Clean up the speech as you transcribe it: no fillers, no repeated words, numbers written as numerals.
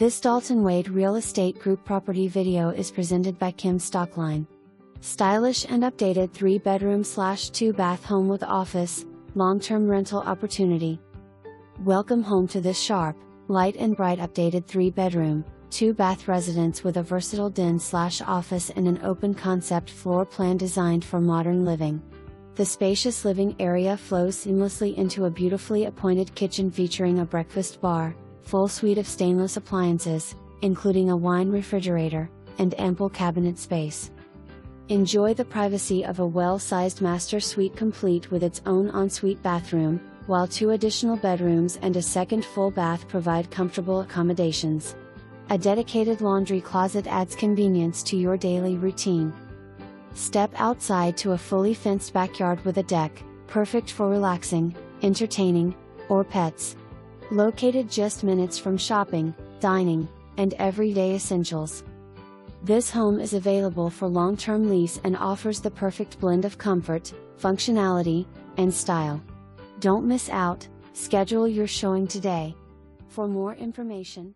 This Dalton Wade Real Estate Group property video is presented by Kim Stockline. Stylish and updated 3-bedroom/2-bath home with office, long-term rental opportunity. Welcome home to this sharp, light and bright updated 3-bedroom, 2-bath residence with a versatile den/office and an open concept floor plan designed for modern living. The spacious living area flows seamlessly into a beautifully appointed kitchen featuring a breakfast bar, full suite of stainless appliances, including a wine refrigerator, and ample cabinet space. Enjoy the privacy of a well-sized master suite complete with its own ensuite bathroom, while 2 additional bedrooms and a second full bath provide comfortable accommodations. A dedicated laundry closet adds convenience to your daily routine. Step outside to a fully fenced backyard with a deck, perfect for relaxing, entertaining, or pets. Located just minutes from shopping, dining, and everyday essentials. This home is available for long-term lease and offers the perfect blend of comfort, functionality, and style. Don't miss out, schedule your showing today. For more information,